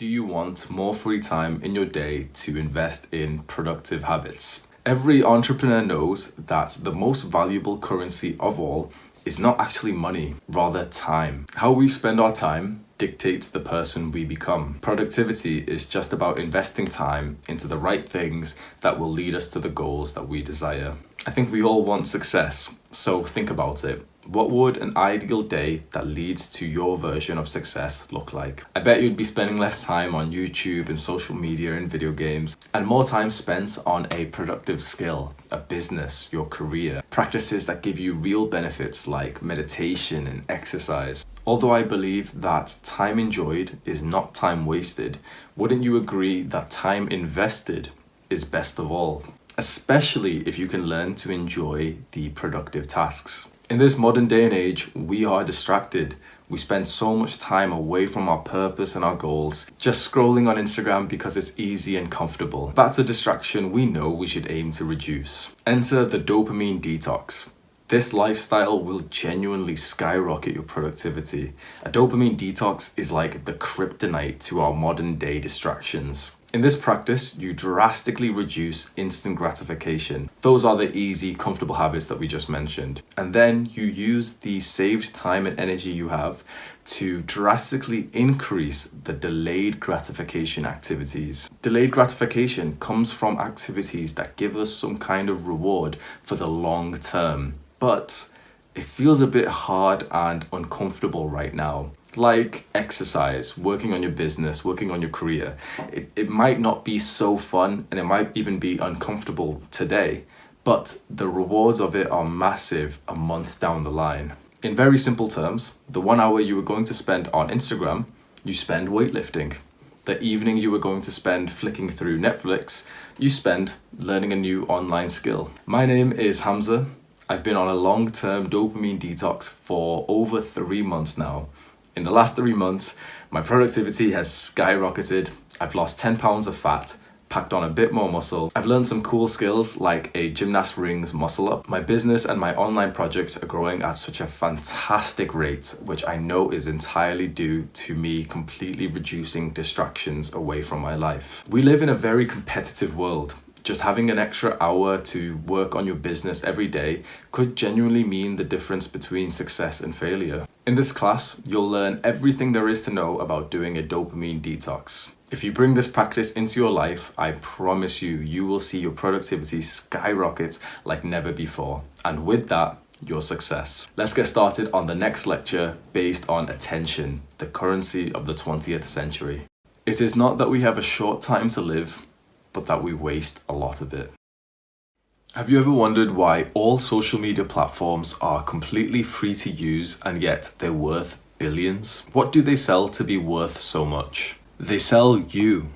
Do you want more free time in your day to invest in productive habits? Every entrepreneur knows that the most valuable currency of all is not actually money, rather time. How we spend our time dictates the person we become. Productivity is just about investing time into the right things that will lead us to the goals that we desire. I think we all want success, so think about it. What would an ideal day that leads to your version of success look like? I bet you'd be spending less time on YouTube and social media and video games, and more time spent on a productive skill, a business, your career, practices that give you real benefits like meditation and exercise. Although I believe that time enjoyed is not time wasted, wouldn't you agree that time invested is best of all? Especially if you can learn to enjoy the productive tasks. In this modern day and age, we are distracted. We spend so much time away from our purpose and our goals, just scrolling on Instagram because it's easy and comfortable. That's a distraction we know we should aim to reduce. Enter the dopamine detox. This lifestyle will genuinely skyrocket your productivity. A dopamine detox is like the kryptonite to our modern day distractions. In this practice, you drastically reduce instant gratification. Those are the easy, comfortable habits that we just mentioned. And then you use the saved time and energy you have to drastically increase the delayed gratification activities. Delayed gratification comes from activities that give us some kind of reward for the long term. But it feels a bit hard and uncomfortable right now. Like exercise, working on your business, working on your career. It might not be so fun and it might even be uncomfortable today, but the rewards of it are massive a month down the line. In very simple terms, the 1 hour you were going to spend on Instagram, you spend weightlifting. The evening you were going to spend flicking through Netflix, you spend learning a new online skill. My name is Hamza. I've been on a long-term dopamine detox for over 3 months now. In the last 3 months, my productivity has skyrocketed. I've lost 10 pounds of fat, packed on a bit more muscle. I've learned some cool skills like a gymnast rings muscle up. My business and my online projects are growing at such a fantastic rate, which I know is entirely due to me completely reducing distractions away from my life. We live in a very competitive world. Just having an extra hour to work on your business every day could genuinely mean the difference between success and failure. In this class, you'll learn everything there is to know about doing a dopamine detox. If you bring this practice into your life, I promise you will see your productivity skyrocket like never before. And with that, your success. Let's get started on the next lecture based on attention, the currency of the 20th century. It is not that we have a short time to live, but that we waste a lot of it. Have you ever wondered why all social media platforms are completely free to use and yet they're worth billions? What do they sell to be worth so much? They sell you.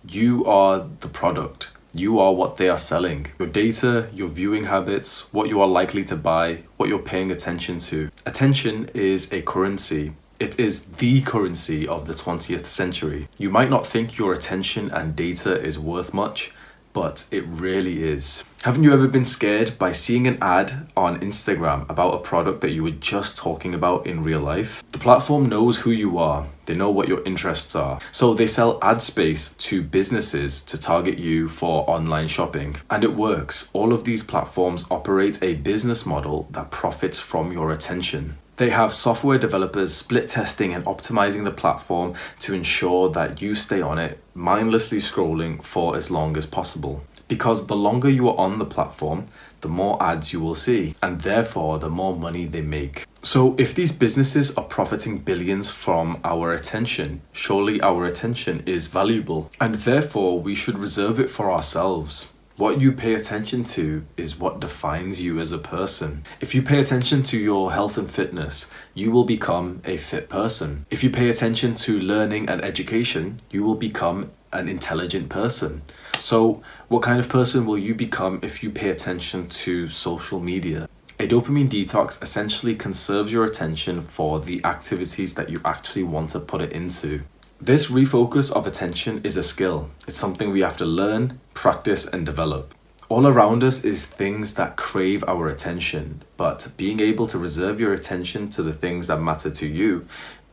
You are the product. You are what they are selling. Your data, your viewing habits, what you are likely to buy, what you're paying attention to. Attention is a currency. It is the currency of the 20th century. You might not think your attention and data is worth much, but it really is. Haven't you ever been scared by seeing an ad on Instagram about a product that you were just talking about in real life? The platform knows who you are. They know what your interests are. So they sell ad space to businesses to target you for online shopping. And it works. All of these platforms operate a business model that profits from your attention. They have software developers split testing and optimizing the platform to ensure that you stay on it, mindlessly scrolling for as long as possible. Because the longer you are on the platform, the more ads you will see, and therefore the more money they make. So if these businesses are profiting billions from our attention, surely our attention is valuable, and therefore we should reserve it for ourselves. What you pay attention to is what defines you as a person. If you pay attention to your health and fitness, you will become a fit person. If you pay attention to learning and education, you will become an intelligent person. So what kind of person will you become if you pay attention to social media? A dopamine detox essentially conserves your attention for the activities that you actually want to put it into. This refocus of attention is a skill. It's something we have to learn, practice, and develop. All around us is things that crave our attention, but being able to reserve your attention to the things that matter to you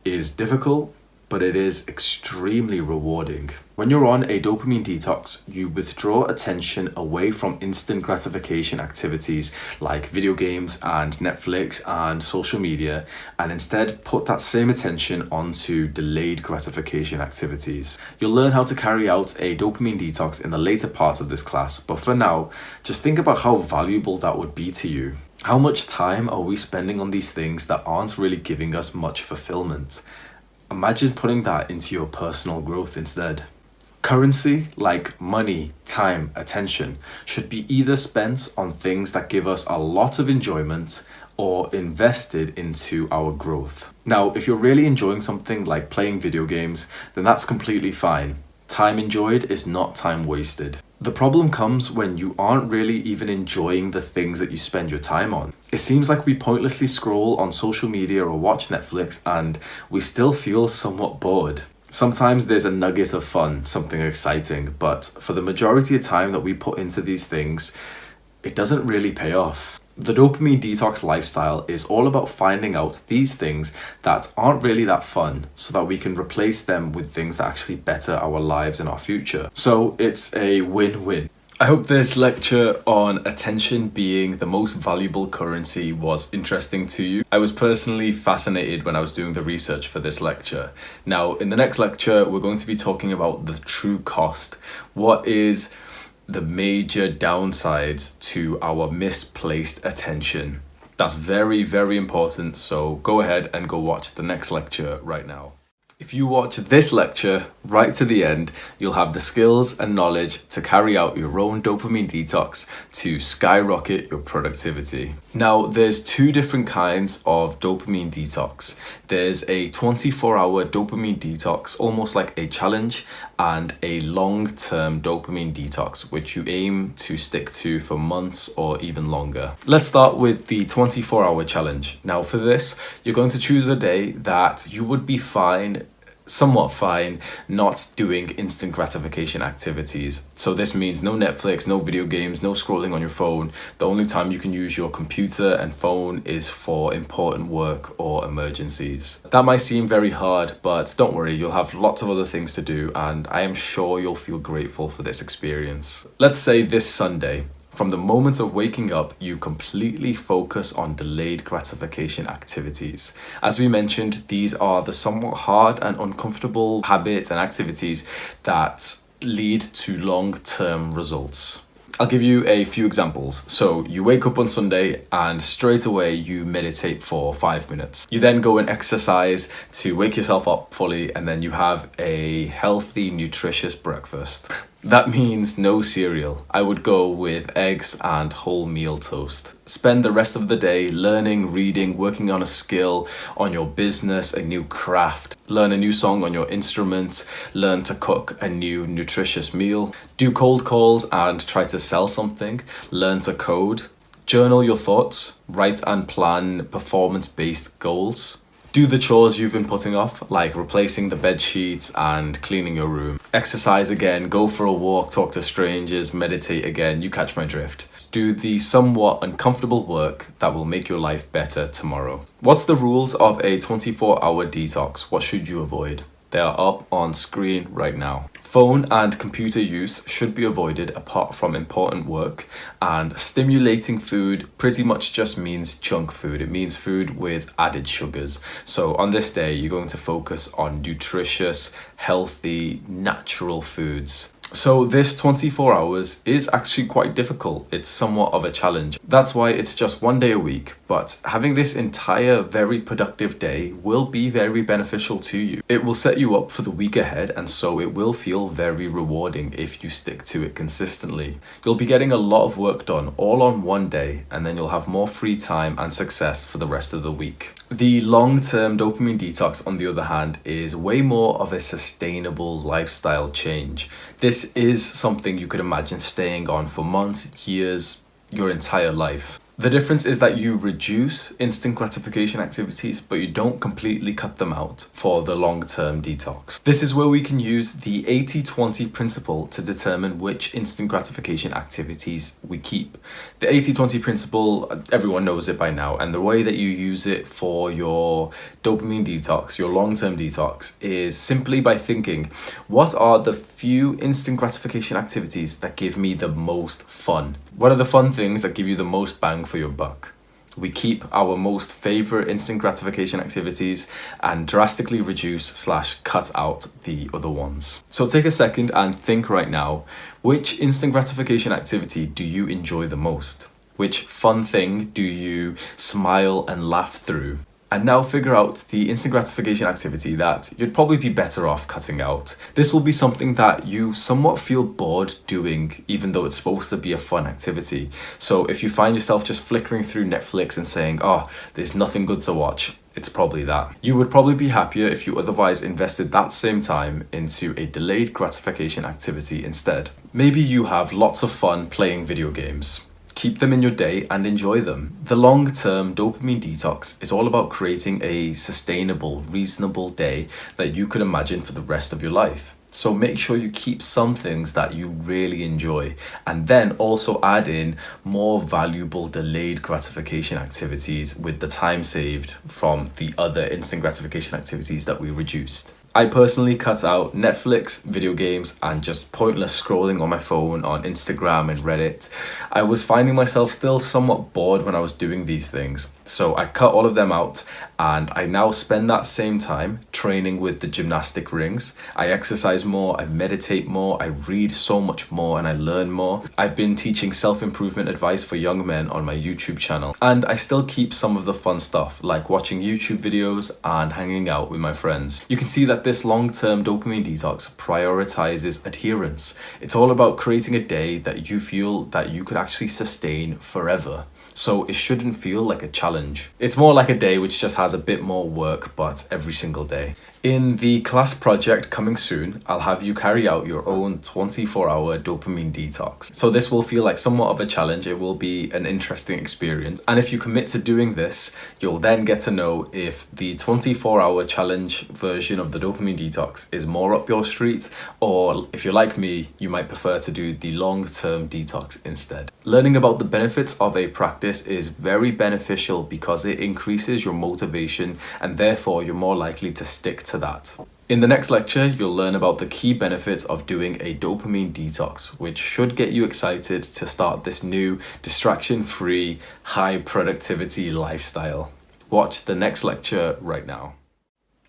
is difficult, but it is extremely rewarding. When you're on a dopamine detox, you withdraw attention away from instant gratification activities like video games and Netflix and social media, and instead put that same attention onto delayed gratification activities. You'll learn how to carry out a dopamine detox in the later parts of this class, but for now, just think about how valuable that would be to you. How much time are we spending on these things that aren't really giving us much fulfillment? Imagine putting that into your personal growth instead. Currency, like money, time, attention, should be either spent on things that give us a lot of enjoyment or invested into our growth. Now, if you're really enjoying something like playing video games, then that's completely fine. Time enjoyed is not time wasted. The problem comes when you aren't really even enjoying the things that you spend your time on. It seems like we pointlessly scroll on social media or watch Netflix and we still feel somewhat bored. Sometimes there's a nugget of fun, something exciting, but for the majority of time that we put into these things, it doesn't really pay off. The dopamine detox lifestyle is all about finding out these things that aren't really that fun so that we can replace them with things that actually better our lives and our future. So it's a win-win. I hope this lecture on attention being the most valuable currency was interesting to you. I was personally fascinated when I was doing the research for this lecture. Now, in the next lecture, we're going to be talking about the true cost. What is the major downsides to our misplaced attention? That's very, very important. So go ahead and go watch the next lecture right now. If you watch this lecture right to the end, you'll have the skills and knowledge to carry out your own dopamine detox to skyrocket your productivity. Now, there's two different kinds of dopamine detox. There's a 24-hour dopamine detox, almost like a challenge, and a long-term dopamine detox, which you aim to stick to for months or even longer. Let's start with the 24-hour challenge. Now, for this, you're going to choose a day that you would be somewhat fine not doing instant gratification activities. So this means no Netflix, no video games, no scrolling on your phone. The only time you can use your computer and phone is for important work or emergencies. That might seem very hard, but don't worry, you'll have lots of other things to do, and I am sure you'll feel grateful for this experience. Let's say this Sunday, from the moment of waking up, you completely focus on delayed gratification activities. As we mentioned, these are the somewhat hard and uncomfortable habits and activities that lead to long-term results. I'll give you a few examples. So you wake up on Sunday and straight away you meditate for 5 minutes. You then go and exercise to wake yourself up fully, and then you have a healthy, nutritious breakfast. That means no cereal. I would go with eggs and wholemeal toast. Spend the rest of the day learning, reading, working on a skill, on your business, a new craft. Learn a new song on your instrument. Learn to cook a new nutritious meal. Do cold calls and try to sell something. Learn to code. Journal your thoughts. Write and plan performance-based goals. Do the chores you've been putting off, like replacing the bed sheets and cleaning your room. Exercise again, go for a walk, talk to strangers, meditate again, you catch my drift. Do the somewhat uncomfortable work that will make your life better tomorrow. What's the rules of a 24-hour detox? What should you avoid? They are up on screen right now. Phone and computer use should be avoided apart from important work, and stimulating food pretty much just means junk food. It means food with added sugars. So on this day, you're going to focus on nutritious, healthy, natural foods. So this 24 hours is actually quite difficult. It's somewhat of a challenge. That's why it's just 1 day a week. But having this entire very productive day will be very beneficial to you. It will set you up for the week ahead, and so it will feel very rewarding if you stick to it consistently. You'll be getting a lot of work done all on 1 day, and then you'll have more free time and success for the rest of the week. The long-term dopamine detox, on the other hand, is way more of a sustainable lifestyle change. This is something you could imagine staying on for months, years, your entire life. The difference is that you reduce instant gratification activities, but you don't completely cut them out for the long-term detox. This is where we can use the 80-20 principle to determine which instant gratification activities we keep. The 80-20 principle, everyone knows it by now, and the way that you use it for your dopamine detox, your long-term detox, is simply by thinking, what are the few instant gratification activities that give me the most fun? What are the fun things that give you the most bang for your buck? We keep our most favorite instant gratification activities and drastically reduce/cut out the other ones. So take a second and think right now, which instant gratification activity do you enjoy the most? Which fun thing do you smile and laugh through? And now figure out the instant gratification activity that you'd probably be better off cutting out. This will be something that you somewhat feel bored doing, even though it's supposed to be a fun activity. So if you find yourself just flickering through Netflix and saying, oh, there's nothing good to watch, it's probably that. You would probably be happier if you otherwise invested that same time into a delayed gratification activity instead. Maybe you have lots of fun playing video games. Keep them in your day and enjoy them. The long-term dopamine detox is all about creating a sustainable, reasonable day that you could imagine for the rest of your life. So make sure you keep some things that you really enjoy, and then also add in more valuable delayed gratification activities with the time saved from the other instant gratification activities that we reduced. I personally cut out Netflix, video games, and just pointless scrolling on my phone on Instagram and Reddit. I was finding myself still somewhat bored when I was doing these things. So I cut all of them out, and I now spend that same time training with the gymnastic rings. I exercise more, I meditate more, I read so much more, and I learn more. I've been teaching self-improvement advice for young men on my YouTube channel, and I still keep some of the fun stuff like watching YouTube videos and hanging out with my friends. You can see that this long-term dopamine detox prioritizes adherence. It's all about creating a day that you feel that you could actually sustain forever. So it shouldn't feel like a challenge. It's more like a day which just has a bit more work, but every single day. In the class project coming soon, I'll have you carry out your own 24-hour dopamine detox. So this will feel like somewhat of a challenge. It will be an interesting experience. And if you commit to doing this, you'll then get to know if the 24-hour challenge version of the dopamine detox is more up your street, or if you're like me, you might prefer to do the long-term detox instead. Learning about the benefits of a practice is very beneficial because it increases your motivation, and therefore you're more likely to stick to that. In the next lecture, you'll learn about the key benefits of doing a dopamine detox, which should get you excited to start this new distraction-free, high productivity lifestyle. Watch the next lecture right now.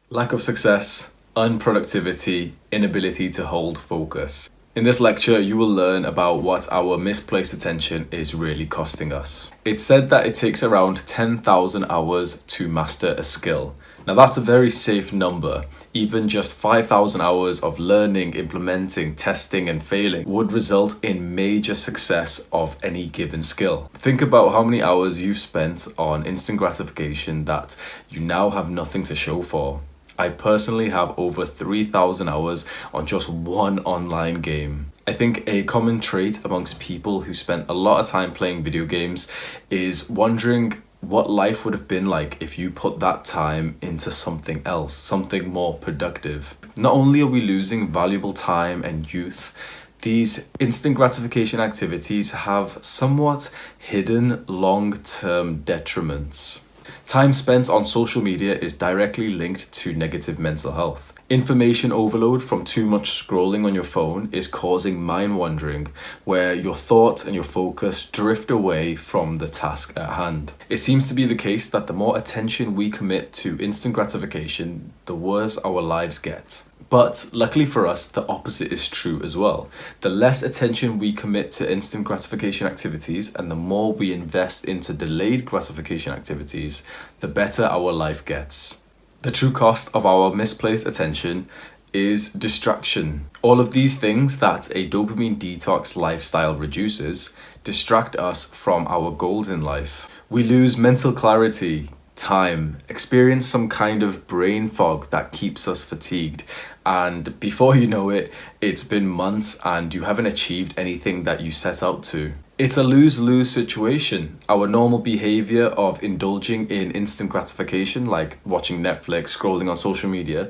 Lack of success, unproductivity, inability to hold focus. In this lecture, you will learn about what our misplaced attention is really costing us. It's said that it takes around 10,000 hours to master a skill. Now that's a very safe number. Even just 5,000 hours of learning, implementing, testing, and failing would result in major success of any given skill. Think about how many hours you've spent on instant gratification that you now have nothing to show for. I personally have over 3,000 hours on just one online game. I think a common trait amongst people who spent a lot of time playing video games is wondering what life would have been like if you put that time into something else, something more productive. Not only are we losing valuable time and youth, these instant gratification activities have somewhat hidden long-term detriments. Time spent on social media is directly linked to negative mental health. Information overload from too much scrolling on your phone is causing mind wandering, where your thoughts and your focus drift away from the task at hand. It seems to be the case that the more attention we commit to instant gratification, the worse our lives get. But luckily for us, the opposite is true as well. The less attention we commit to instant gratification activities and the more we invest into delayed gratification activities, the better our life gets. The true cost of our misplaced attention is distraction. All of these things that a dopamine detox lifestyle reduces distract us from our goals in life. We lose mental clarity, time, experience some kind of brain fog that keeps us fatigued, and before you know it, it's been months and you haven't achieved anything that you set out to. It's a lose-lose situation. Our normal behavior of indulging in instant gratification, like watching Netflix, scrolling on social media,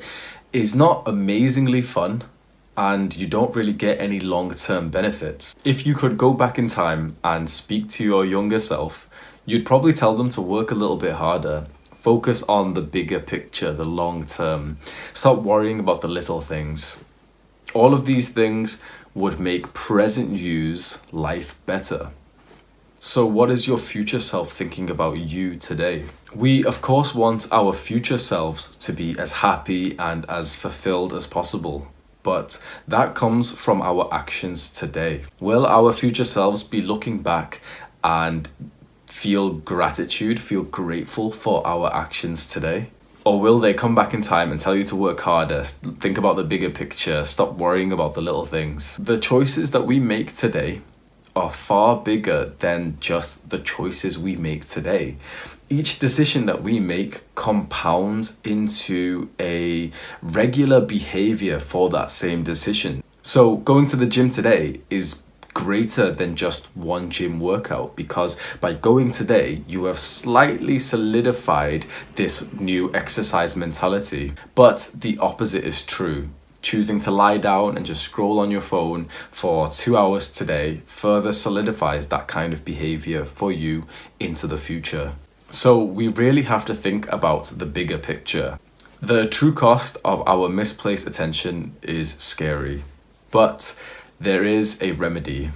is not amazingly fun, and you don't really get any long-term benefits. If you could go back in time and speak to your younger self, you'd probably tell them to work a little bit harder, Focus on the bigger picture, the long term. Stop worrying about the little things. All of these things would make present you's life better. So what is your future self thinking about you today? We, of course, want our future selves to be as happy and as fulfilled as possible. But that comes from our actions today. Will our future selves be looking back and feel gratitude, feel grateful for our actions today? Or will they come back in time and tell you to work harder, think about the bigger picture, stop worrying about the little things? The choices that we make today are far bigger than just the choices we make today. Each decision that we make compounds into a regular behavior for that same decision. So going to the gym today is greater than just one gym workout, because by going today you have slightly solidified this new exercise mentality. But the opposite is true. Choosing to lie down and just scroll on your phone for 2 hours today further solidifies that kind of behavior for you into the future. So we really have to think about the bigger picture. The true cost of our misplaced attention is scary, but there is a remedy: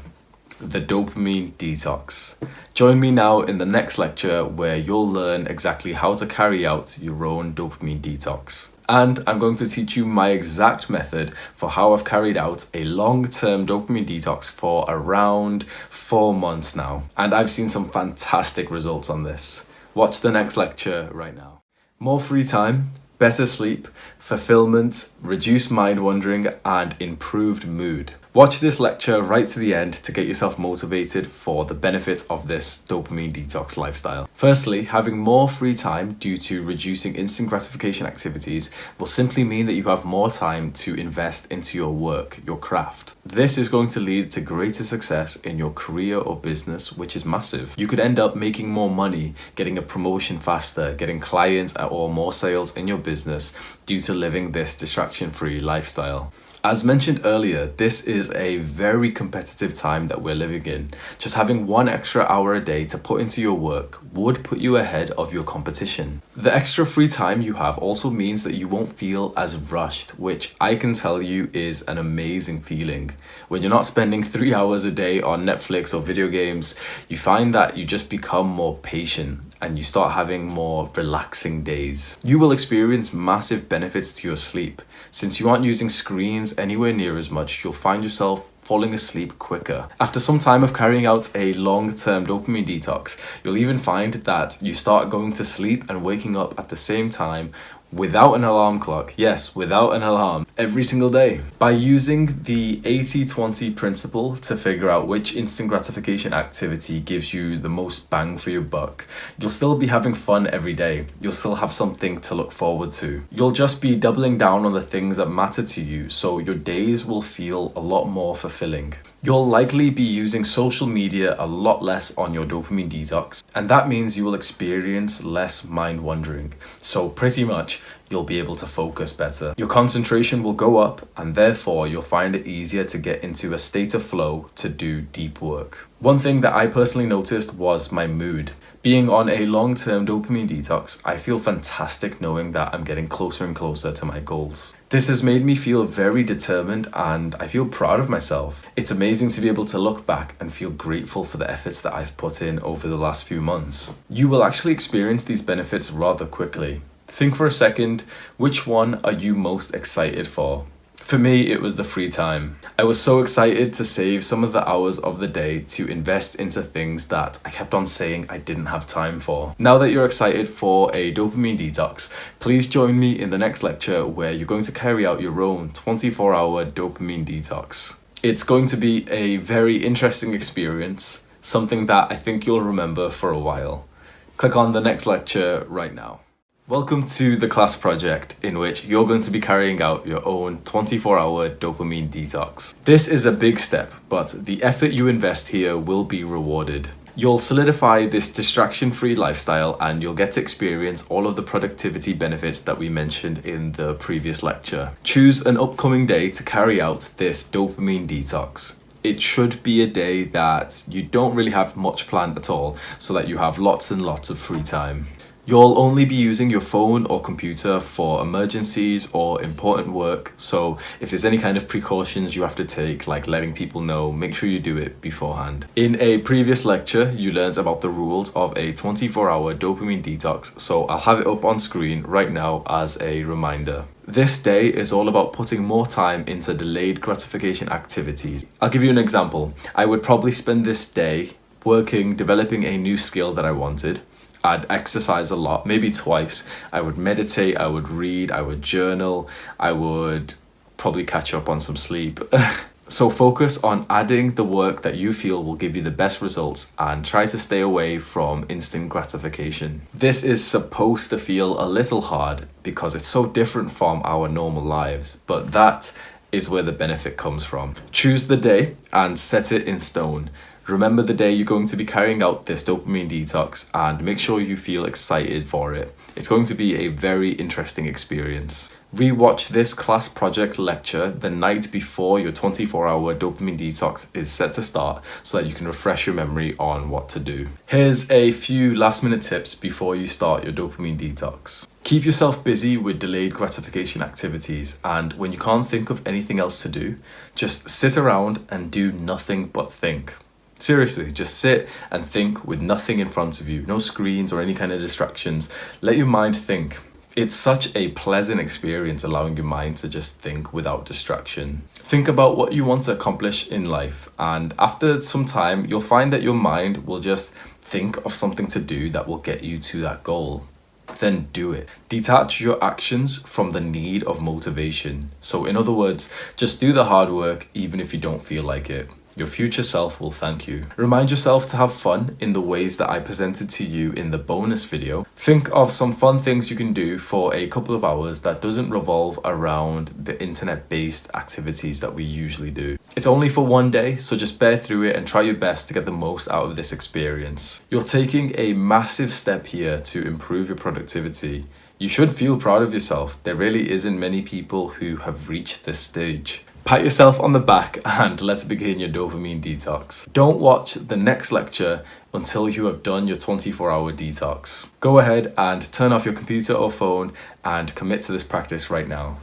the dopamine detox. Join me now in the next lecture where you'll learn exactly how to carry out your own dopamine detox. And I'm going to teach you my exact method for how I've carried out a long-term dopamine detox for around 4 months now. And I've seen some fantastic results on this. Watch the next lecture right now. More free time, better sleep, fulfillment, reduced mind wandering, and improved mood. Watch this lecture right to the end to get yourself motivated for the benefits of this dopamine detox lifestyle. Firstly, having more free time due to reducing instant gratification activities will simply mean that you have more time to invest into your work, your craft. This is going to lead to greater success in your career or business, which is massive. You could end up making more money, getting a promotion faster, getting clients or more sales in your business due to living this distraction-free lifestyle. As mentioned earlier, this is a very competitive time that we're living in. Just having 1 extra hour a day to put into your work would put you ahead of your competition. The extra free time you have also means that you won't feel as rushed, which I can tell you is an amazing feeling. When you're not spending 3 hours a day on Netflix or video games, you find that you just become more patient and you start having more relaxing days. You will experience massive benefits to your sleep. Since you aren't using screens anywhere near as much, you'll find yourself falling asleep quicker. After some time of carrying out a long-term dopamine detox, you'll even find that you start going to sleep and waking up at the same time without an alarm clock. Yes, without an alarm, every single day. By using the 80-20 principle to figure out which instant gratification activity gives you the most bang for your buck, you'll still be having fun every day. You'll still have something to look forward to. You'll just be doubling down on the things that matter to you, so your days will feel a lot more fulfilling. You'll likely be using social media a lot less on your dopamine detox, and that means you will experience less mind wandering. So pretty much, you'll be able to focus better. Your concentration will go up, and therefore you'll find it easier to get into a state of flow to do deep work. One thing that I personally noticed was my mood. Being on a long-term dopamine detox, I feel fantastic knowing that I'm getting closer and closer to my goals. This has made me feel very determined and I feel proud of myself. It's amazing to be able to look back and feel grateful for the efforts that I've put in over the last few months. You will actually experience these benefits rather quickly. Think for a second, which one are you most excited for? For me, it was the free time. I was so excited to save some of the hours of the day to invest into things that I kept on saying I didn't have time for. Now that you're excited for a dopamine detox, please join me in the next lecture where you're going to carry out your own 24-hour dopamine detox. It's going to be a very interesting experience, something that I think you'll remember for a while. Click on the next lecture right now. Welcome to the class project in which you're going to be carrying out your own 24-hour dopamine detox. This is a big step, but the effort you invest here will be rewarded. You'll solidify this distraction-free lifestyle and you'll get to experience all of the productivity benefits that we mentioned in the previous lecture. Choose an upcoming day to carry out this dopamine detox. It should be a day that you don't really have much planned at all, so that you have lots and lots of free time. You'll only be using your phone or computer for emergencies or important work, so if there's any kind of precautions you have to take, like letting people know, make sure you do it beforehand. In a previous lecture, you learned about the rules of a 24-hour dopamine detox, so I'll have it up on screen right now as a reminder. This day is all about putting more time into delayed gratification activities. I'll give you an example. I would probably spend this day developing a new skill that I wanted. I'd exercise a lot, maybe twice. I would meditate, I would read, I would journal, I would probably catch up on some sleep. So focus on adding the work that you feel will give you the best results and try to stay away from instant gratification. This is supposed to feel a little hard because it's so different from our normal lives, but that is where the benefit comes from. Choose the day and set it in stone. Remember the day you're going to be carrying out this dopamine detox and make sure you feel excited for it. It's going to be a very interesting experience. Rewatch this class project lecture the night before your 24-hour dopamine detox is set to start so that you can refresh your memory on what to do. Here's a few last-minute tips before you start your dopamine detox. Keep yourself busy with delayed gratification activities, and when you can't think of anything else to do, just sit around and do nothing but think. Seriously, just sit and think with nothing in front of you, no screens or any kind of distractions. Let your mind think. It's such a pleasant experience allowing your mind to just think without distraction. Think about what you want to accomplish in life, and after some time, you'll find that your mind will just think of something to do that will get you to that goal. Then do it. Detach your actions from the need of motivation. So in other words, just do the hard work even if you don't feel like it. Your future self will thank you. Remind yourself to have fun in the ways that I presented to you in the bonus video. Think of some fun things you can do for a couple of hours that doesn't revolve around the internet-based activities that we usually do. It's only for one day, so just bear through it and try your best to get the most out of this experience. You're taking a massive step here to improve your productivity. You should feel proud of yourself. There really isn't many people who have reached this stage. Pat yourself on the back and let's begin your dopamine detox. Don't watch the next lecture until you have done your 24-hour detox. Go ahead and turn off your computer or phone and commit to this practice right now.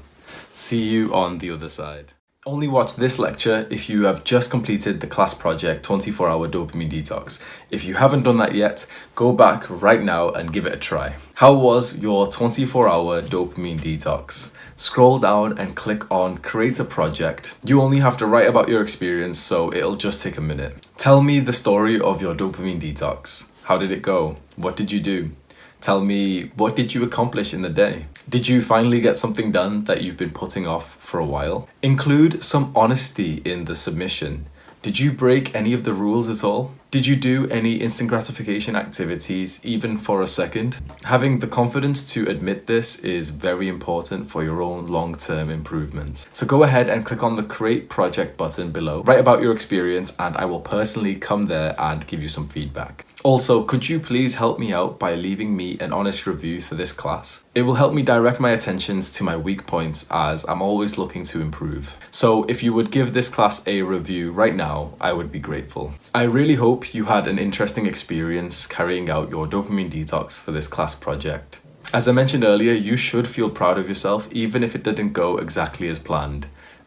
See you on the other side. Only watch this lecture if you have just completed the class project 24-hour dopamine detox. If you haven't done that yet, go back right now and give it a try. How was your 24-hour dopamine detox? Scroll down and click on create a project. You only have to write about your experience, so it'll just take a minute. Tell me the story of your dopamine detox. How did it go? What did you do? Tell me, what did you accomplish in the day? Did you finally get something done that you've been putting off for a while? Include some honesty in the submission. Did you break any of the rules at all? Did you do any instant gratification activities, even for a second? Having the confidence to admit this is very important for your own long-term improvements. So go ahead and click on the Create Project button below. Write about your experience and I will personally come there and give you some feedback. Also, could you please help me out by leaving me an honest review for this class? It will help me direct my attentions to my weak points as I'm always looking to improve. So if you would give this class a review right now, I would be grateful. I really hope you had an interesting experience carrying out your dopamine detox for this class project. As I mentioned earlier, you should feel proud of yourself even if it didn't go exactly as planned.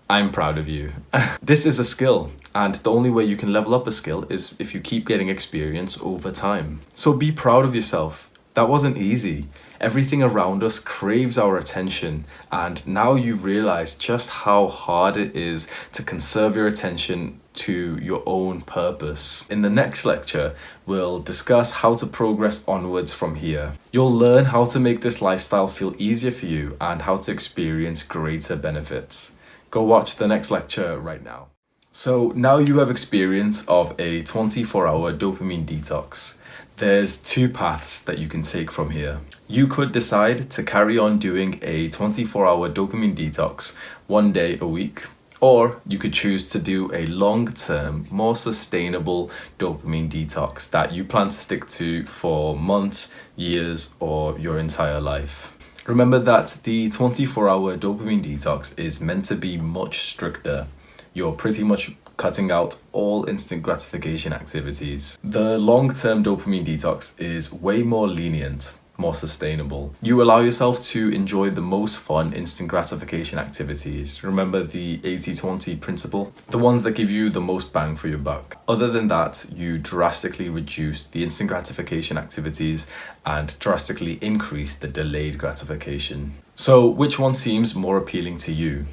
I'm proud of you. This is a skill, and the only way you can level up a skill is if you keep getting experience over time. So be proud of yourself. That wasn't easy. Everything around us craves our attention, and now you've realized just how hard it is to conserve your attention to your own purpose. In the next lecture, we'll discuss how to progress onwards from here. You'll learn how to make this lifestyle feel easier for you and how to experience greater benefits. Go watch the next lecture right now. So now you have experience of a 24-hour dopamine detox. There's two paths that you can take from here. You could decide to carry on doing a 24-hour dopamine detox 1 day a week, or you could choose to do a long-term, more sustainable dopamine detox that you plan to stick to for months, years, or your entire life. Remember that the 24-hour dopamine detox is meant to be much stricter. You're pretty much cutting out all instant gratification activities. The long-term dopamine detox is way more lenient. more sustainable. You allow yourself to enjoy the most fun instant gratification activities. Remember the 80-20 principle? The ones that give you the most bang for your buck. Other than that, you drastically reduce the instant gratification activities and drastically increase the delayed gratification. So which one seems more appealing to you?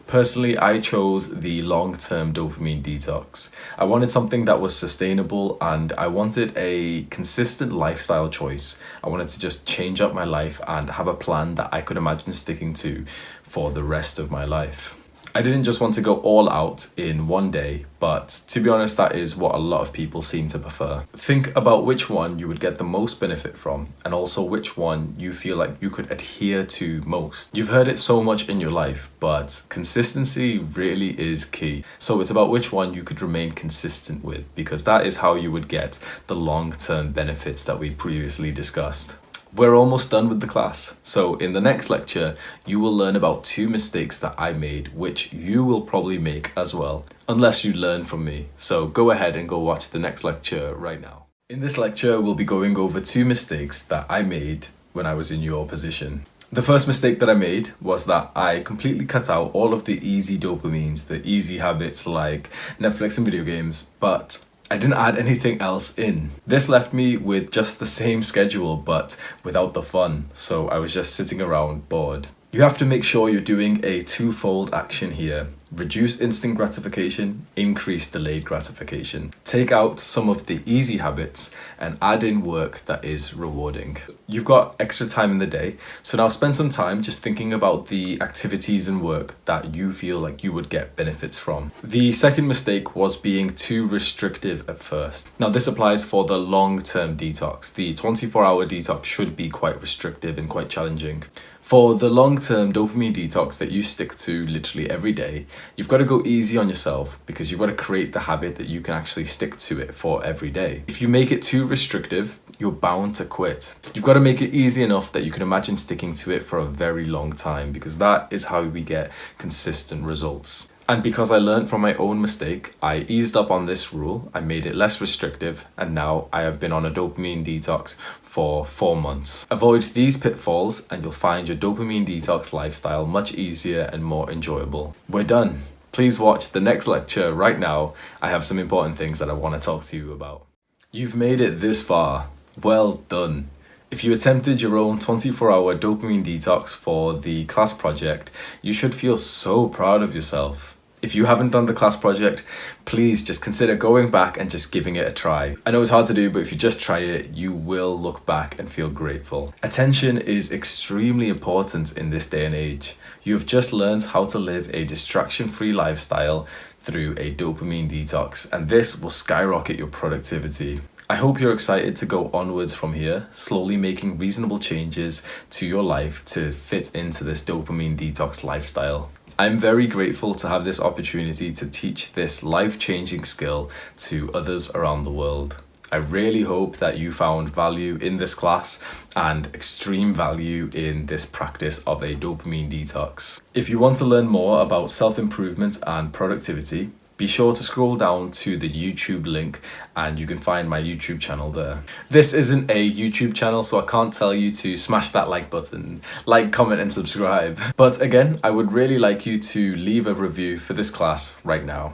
Personally, I chose the long-term dopamine detox. I wanted something that was sustainable and I wanted a consistent lifestyle choice. I wanted to just change up my life and have a plan that I could imagine sticking to for the rest of my life. I didn't just want to go all out in one day, but to be honest, that is what a lot of people seem to prefer. Think about which one you would get the most benefit from, and also which one you feel like you could adhere to most. You've heard it so much in your life, but consistency really is key. So it's about which one you could remain consistent with, because that is how you would get the long-term benefits that we previously discussed. We're almost done with the class. So in the next lecture, you will learn about 2 mistakes that I made, which you will probably make as well, unless you learn from me. So go ahead and go watch the next lecture right now. In this lecture, we'll be going over 2 mistakes that I made when I was in your position. The first mistake that I made was that I completely cut out all of the easy dopamines, the easy habits like Netflix and video games, but I didn't add anything else in. This left me with just the same schedule, but without the fun. So I was just sitting around bored. You have to make sure you're doing a 2-fold action here. Reduce instant gratification, increase delayed gratification. Take out some of the easy habits and add in work that is rewarding. You've got extra time in the day, so now spend some time just thinking about the activities and work that you feel like you would get benefits from. The second mistake was being too restrictive at first. Now this applies for the long-term detox. The 24-hour detox should be quite restrictive and quite challenging. For the long-term dopamine detox that you stick to literally every day, you've got to go easy on yourself because you've got to create the habit that you can actually stick to it for every day. If you make it too restrictive, you're bound to quit. You've got to make it easy enough that you can imagine sticking to it for a very long time, because that is how we get consistent results. And because I learned from my own mistake, I eased up on this rule, I made it less restrictive, and now I have been on a dopamine detox for 4 months. Avoid these pitfalls and you'll find your dopamine detox lifestyle much easier and more enjoyable. We're done. Please watch the next lecture right now. I have some important things that I want to talk to you about. You've made it this far. Well done. If you attempted your own 24-hour dopamine detox for the class project, you should feel so proud of yourself. If you haven't done the class project, please just consider going back and just giving it a try. I know it's hard to do, but if you just try it, you will look back and feel grateful. Attention is extremely important in this day and age. You've just learned how to live a distraction-free lifestyle through a dopamine detox, and this will skyrocket your productivity. I hope you're excited to go onwards from here, slowly making reasonable changes to your life to fit into this dopamine detox lifestyle. I'm very grateful to have this opportunity to teach this life-changing skill to others around the world. I really hope that you found value in this class and extreme value in this practice of a dopamine detox. If you want to learn more about self-improvement and productivity, be sure to scroll down to the YouTube link and you can find my YouTube channel there. This isn't a YouTube channel, so I can't tell you to smash that like button, like, comment and subscribe. But again, I would really like you to leave a review for this class right now.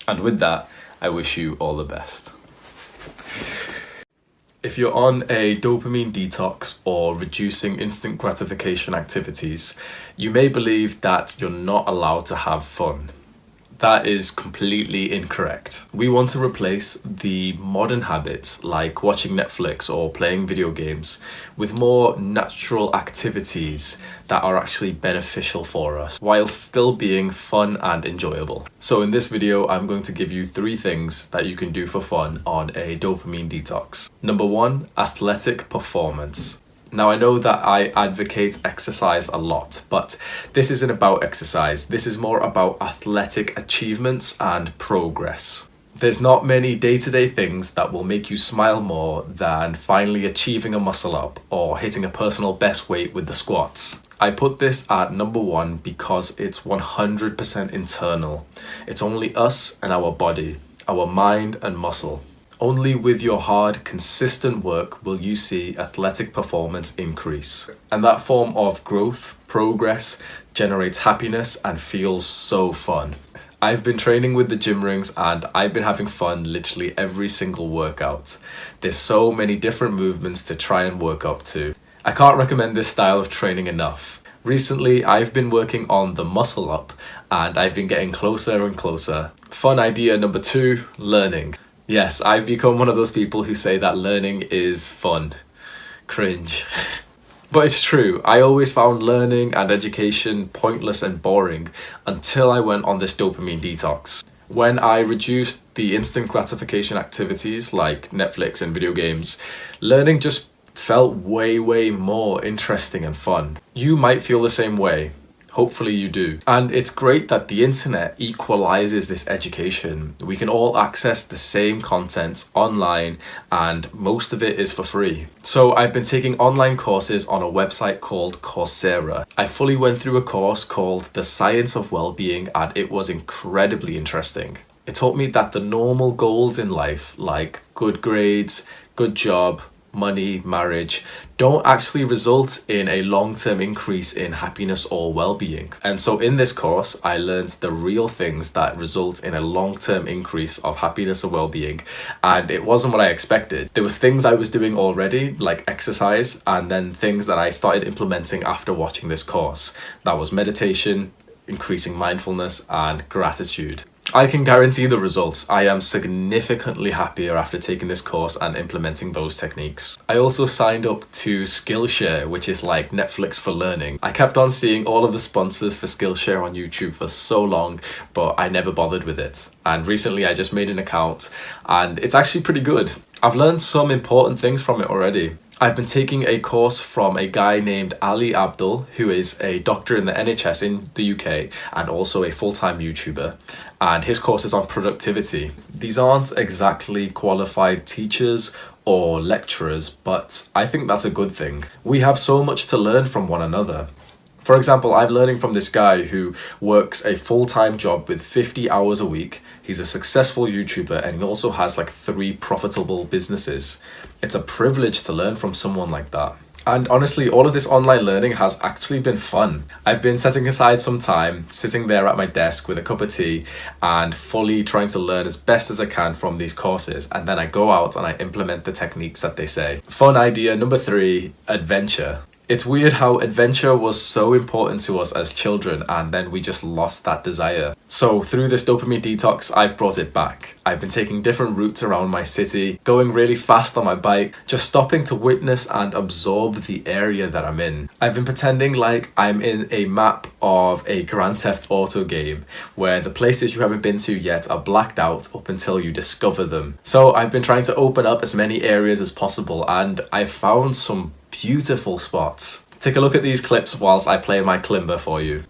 And with that, I wish you all the best. If you're on a dopamine detox or reducing instant gratification activities, you may believe that you're not allowed to have fun. That is completely incorrect. We want to replace the modern habits like watching Netflix or playing video games with more natural activities that are actually beneficial for us while still being fun and enjoyable. So in this video, I'm going to give you 3 things that you can do for fun on a dopamine detox. Number 1, athletic performance. Now I know that I advocate exercise a lot, but this isn't about exercise. This is more about athletic achievements and progress. There's not many day-to-day things that will make you smile more than finally achieving a muscle up or hitting a personal best weight with the squats. I put this at number 1 because it's 100% internal. It's only us and our body, our mind and muscle. Only with your hard, consistent work will you see athletic performance increase. And that form of growth, progress, generates happiness and feels so fun. I've been training with the gym rings and I've been having fun literally every single workout. There's so many different movements to try and work up to. I can't recommend this style of training enough. Recently, I've been working on the muscle up and I've been getting closer and closer. Fun idea number 2, learning. Yes, I've become one of those people who say that learning is fun. Cringe. But it's true, I always found learning and education pointless and boring until I went on this dopamine detox. When I reduced the instant gratification activities like Netflix and video games, learning just felt way more interesting and fun. You might feel the same way. Hopefully you do. And it's great that the internet equalizes this education. We can all access the same content online and most of it is for free. So I've been taking online courses on a website called Coursera. I fully went through a course called The Science of Wellbeing and it was incredibly interesting. It taught me that the normal goals in life, like good grades, good job, money, marriage, don't actually result in a long-term increase in happiness or well-being. And so in this course, I learned the real things that result in a long-term increase of happiness and well-being. And it wasn't what I expected. There was things I was doing already, like exercise, and then things that I started implementing after watching this course. That was meditation, increasing mindfulness, and gratitude. I can guarantee the results. I am significantly happier after taking this course and implementing those techniques. I also signed up to Skillshare, which is like Netflix for learning. I kept on seeing all of the sponsors for Skillshare on YouTube for so long, but I never bothered with it. And recently I just made an account and it's actually pretty good. I've learned some important things from it already. I've been taking a course from a guy named Ali Abdul, who is a doctor in the NHS in the UK and also a full-time YouTuber. And his course is on productivity. These aren't exactly qualified teachers or lecturers, but I think that's a good thing. We have so much to learn from one another. For example, I'm learning from this guy who works a full-time job with 50 hours a week. He's a successful YouTuber and he also has like 3 profitable businesses. It's a privilege to learn from someone like that. And honestly, all of this online learning has actually been fun. I've been setting aside some time, sitting there at my desk with a cup of tea and fully trying to learn as best as I can from these courses. And then I go out and I implement the techniques that they say. Fun idea number 3, adventure. It's weird how adventure was so important to us as children and then we just lost that desire. So through this dopamine detox, I've brought it back. I've been taking different routes around my city, going really fast on my bike, just stopping to witness and absorb the area that I'm in. I've been pretending like I'm in a map of a Grand Theft Auto game where the places you haven't been to yet are blacked out up until you discover them. So I've been trying to open up as many areas as possible and I've found some beautiful spots. Take a look at these clips whilst I play my kalimba for you.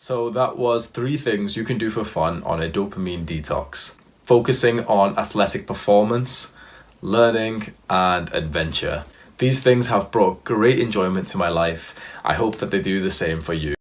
So that was 3 things you can do for fun on a dopamine detox. Focusing on athletic performance, learning, and adventure. These things have brought great enjoyment to my life. I hope that they do the same for you.